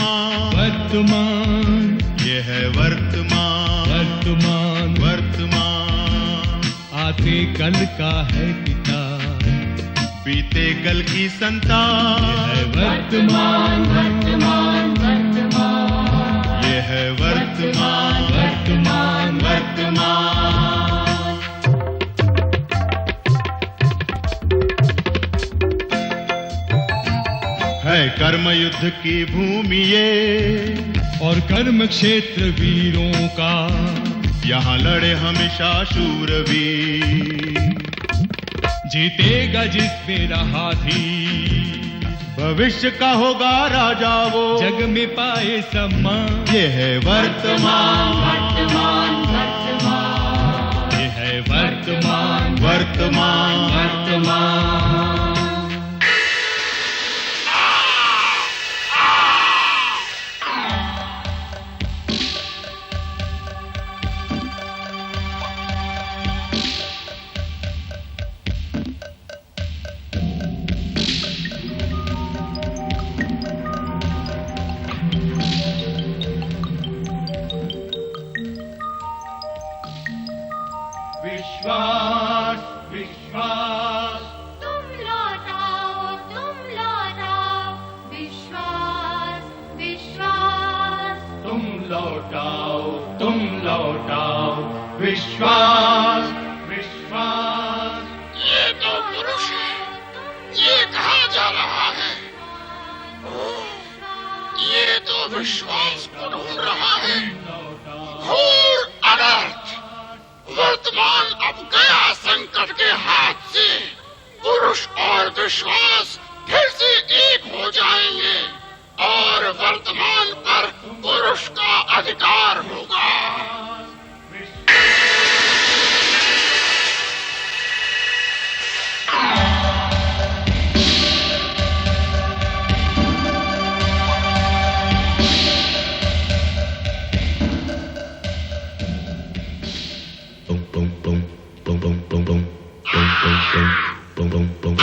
वर्तमान वर्तमान, ये है वर्तमान वर्तमान, वर्तमान। आते कल का है पिता, बीते कल की संतान है वर्तमान, वर्तमान, वर्तमान, ये है वर्तमान वर्तमान, वर्तमान। है कर्म युद्ध की भूमि ये और कर्म क्षेत्र वीरों का, यहाँ लड़े हमेशा शूरवीर। जीतेगा जिसमें रहा थी, भविष्य का होगा राजा वो, जग में पाए सम्मान। ये है वर्तमान वर्तमान, वर्तमान, ये है वर्तमान, वर्तमान वर्तमान। विश्वास विश्वास तुम लौटाओ, विश्वास, विश्वास, तुम लौटाओ विश्वास विश्वास। ये तो पुरुष है, ये कहाँ जा रहा है? ये तो विश्वास को ढूंढ रहा है। घोर अनर्थ! वर्तमान अब गया संकट के हाथ से। पुरुष और विश्वास फिर से एक हो जाएंगे और वर्तमान पर पुरुष का अधिकार होगा।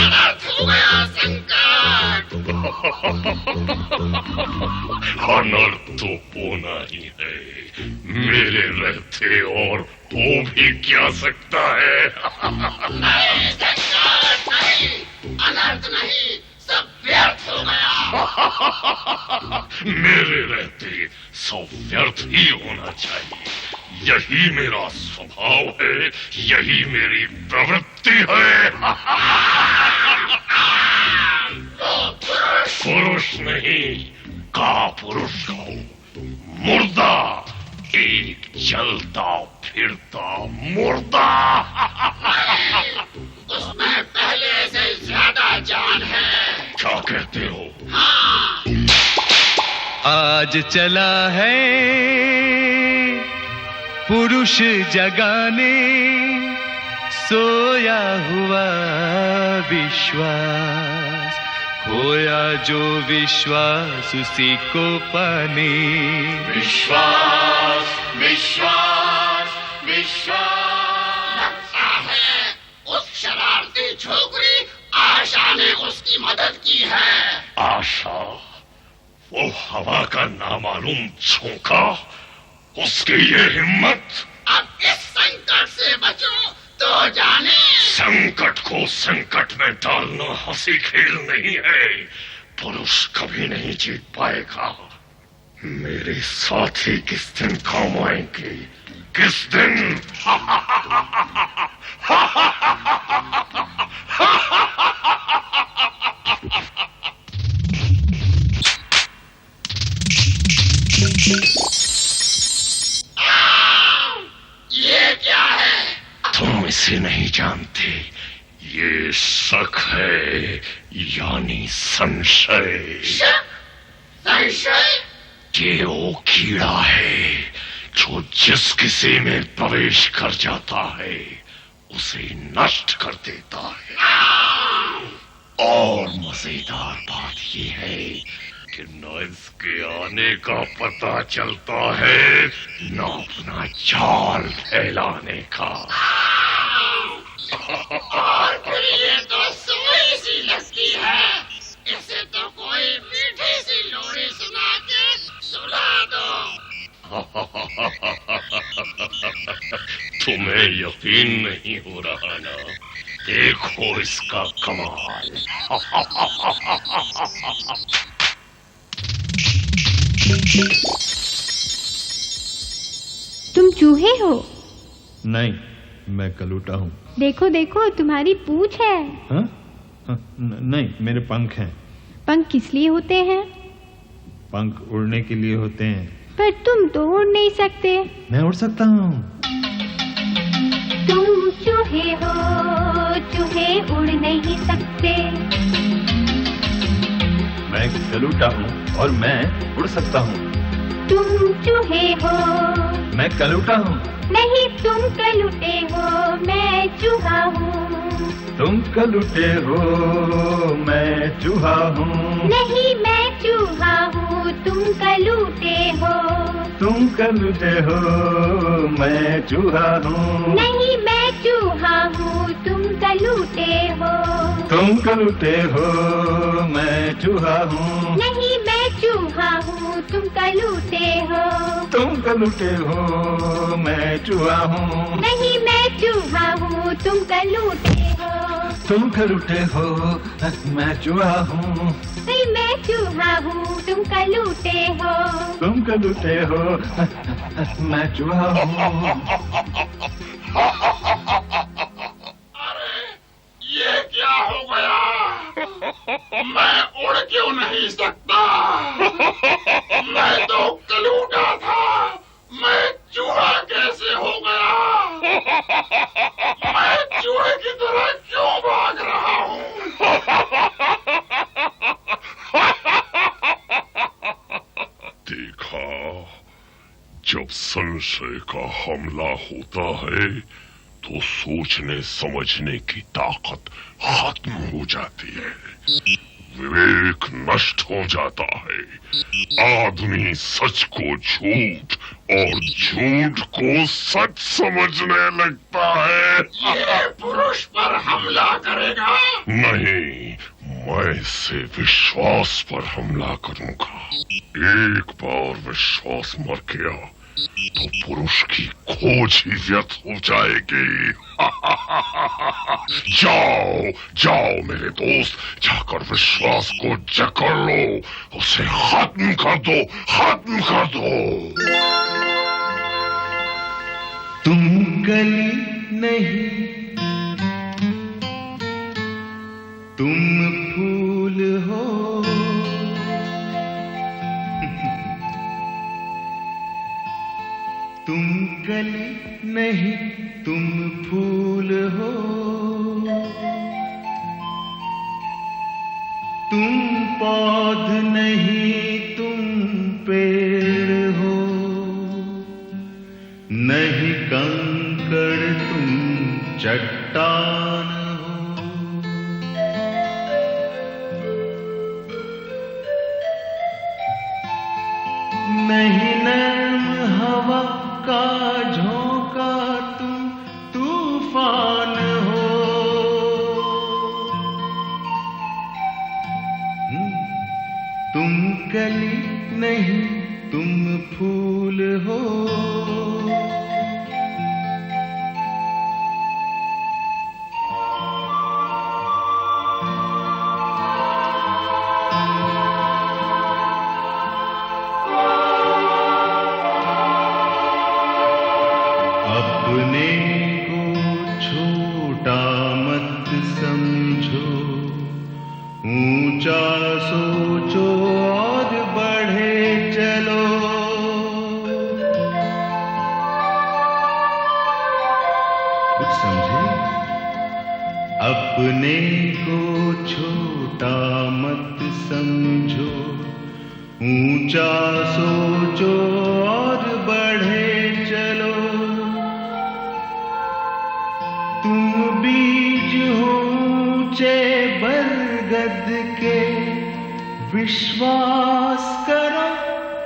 अनर्थ हो गया संकट। अनर्थ तो होना ही है, मेरे रहते और हो भी क्या सकता है। नहीं संकट नहीं, अनर्थ नहीं, सब व्यर्थ हो गया। मेरे रहते सब व्यर्थ ही होना चाहिए। यही मेरा स्वभाव है, यही मेरी प्रवृत्ति है। पुरुष नहीं, का पुरुष हूँ, मुर्दा, एक चलता फिरता मुर्दा। उसमें पहले से ज्यादा जान है। क्या कहते हो? आज चला है पुरुष जगाने, सोया हुआ विश्वास, खोया जो विश्वास उसी को पाने। विश्वास विश्वास विश्वास। लगता है उस शरारती छोकरी आशा ने उसकी मदद की है। आशा? वो हवा का नामालूम झोंका, उसकी ये हिम्मत। अब इस संकट से बचो तो जाने। संकट को संकट में डालना हंसी खेल नहीं है। पुरुष कभी नहीं जीत पाएगा। मेरे साथी किस दिन काम आएंगे, किस दिन? ये क्या है? तुम इसे नहीं जानते। ये शक है, यानी संशय। शक? संशय? ये वो कीड़ा है जो जिस किसी में प्रवेश कर जाता है उसे नष्ट कर देता है। और मजेदार बात ये है कि न इसके आने का पता चलता है न अपना जाल फैलाने का। और फिर ये तो सोई सी लगती है। इसे तो कोई मीठी सी लोरी सुना के तुम्हें यकीन नहीं हो रहा ना? देखो इसका कमाल। तुम चूहे हो? नहीं, मैं कलूटा हूँ। देखो देखो, तुम्हारी पूंछ है। हाँ? हाँ, नहीं, मेरे पंख हैं। पंख किस लिए होते हैं? पंख उड़ने के लिए होते हैं। पर तुम तो उड़ नहीं सकते। मैं उड़ सकता हूँ। तुम चूहे हो, चूहे उड़ नहीं सकते। मैं कलूटा हूँ और मैं उड़ सकता हूँ। तुम चूहे हो। मैं कलूटा हूँ। नहीं, तुम कलूटे हो, मैं चूहा हूँ। तुम कलूटे हो, मैं चूहा हूँ। नहीं, मैं चूहा हूँ, तुम कलूटे हो। तुम कलूटे हो, मैं चूहा हूँ। नहीं, मैं चूहा हूँ, तुम कलूटे हो। तुम कलूटे हो, मैं चूहा हूँ। नहीं, मैं चूहा हूँ, तुम कलूटे हो। तुम कलूटे हो, मैं चूहा हूँ। नहीं, मैं चूहा हूँ, तुम कलूटे हो। तुम कलूटे हो, मैं चूहा हूँ। नहीं, मैं चूहा हूँ, तुम कलूटे हो। तुम कलूटे हो, मैं चूहा हूँ। अरे ये क्या हो गया? मैं उड़ क्यों नहीं सकता? मैं तो कलूटा था, मैं चूहा कैसे हो गया? मैं चूहे की तरह क्यों भाग रहा हूँ? देखा, जब संशय का हमला होता है तो सोचने समझने की ताकत खत्म हो जाती है, विवेक नष्ट हो जाता है। आदमी सच को झूठ और झूठ को सच समझने लगता है। ये पुरुष पर हमला करेगा? नहीं, मैं इसे विश्वास पर हमला करूंगा। एक बार विश्वास मर गया तो पुरुष की खोज ही व्यर्थ हो जाएगी। जाओ जाओ मेरे दोस्त, जाकर विश्वास को जकड़ लो, उसे खत्म कर दो, खत्म कर दो। तुम कली नहीं, तुम फूल हो। तुम कली नहीं, तुम फूल हो। तुम पौध नहीं, तुम पेड़ हो। नहीं कंकड़, तुम चट्टान हो। नहीं नर्म हवा का झोंका, तुम तूफान हो। तुम कली नहीं, तुम फूल हो। अपने को छोटा मत समझो, ऊंचा सोचो और बढ़े चलो। कुछ समझे? अपने को छोटा मत समझो, ऊंचा सोचो और बढ़े चलो। तुम बीज हो ऊंचे बरगद के, विश्वास करो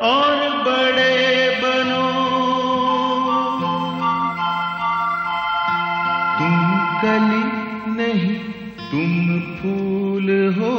और बड़े बनो। तुम कली नहीं, तुम फूल हो।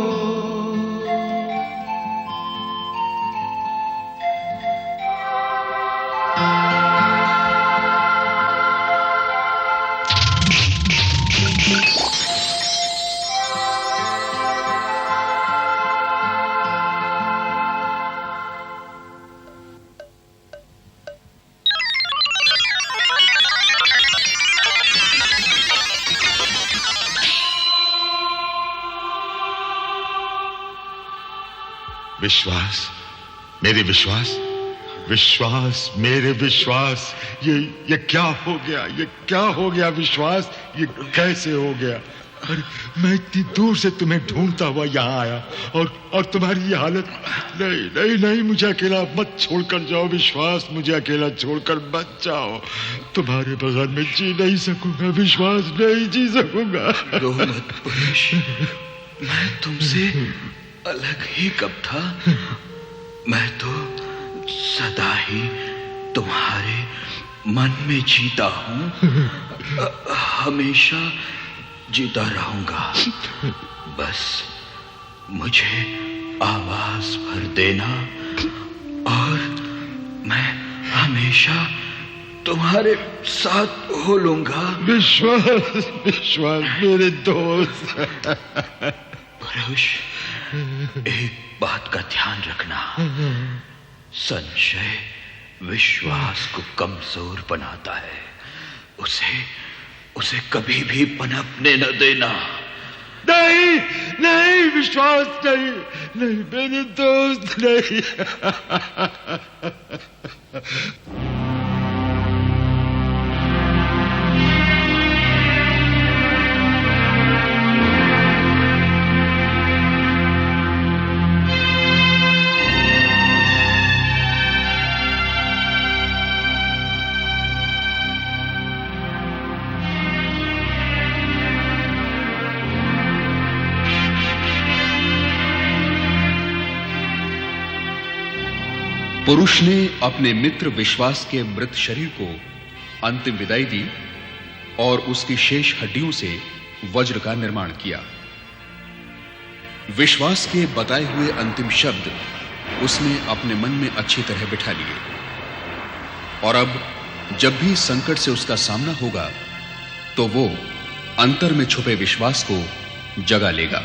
विश्वास, मेरे विश्वास, विश्वास, मेरे विश्वास, ये क्या हो गया? ये क्या हो गया विश्वास? ये कैसे हो गया? अरे मैं इतनी दूर से तुम्हें ढूंढता हुआ यहाँ आया और तुम्हारी ये हालत। नहीं नहीं नहीं, मुझे अकेला मत छोड़कर जाओ विश्वास, मुझे अकेला छोड़कर मत जाओ। तुम्हारे बगैर मैं जी नहीं सकूंगा विश्वास, नहीं जी सकूंगा। रो मत पुरुष, मैं तुमसे अलग ही कब था। मैं तो सदा ही तुम्हारे मन में जीता हूं, हमेशा जीता रहूंगा। बस मुझे आवाज भर देना और मैं हमेशा तुम्हारे साथ हो लूंगा। विश्वास, विश्वास मेरे दोस्त। पुरुष, एक बात का ध्यान रखना, संशय विश्वास को कमजोर बनाता है। उसे कभी भी पनपने न देना। नहीं नहीं विश्वास, नहीं नहीं मेरे दोस्त, नहीं। पुरुष ने अपने मित्र विश्वास के मृत शरीर को अंतिम विदाई दी और उसकी शेष हड्डियों से वज्र का निर्माण किया। विश्वास के बताए हुए अंतिम शब्द उसने अपने मन में अच्छी तरह बिठा लिए और अब जब भी संकट से उसका सामना होगा तो वो अंतर में छुपे विश्वास को जगा लेगा।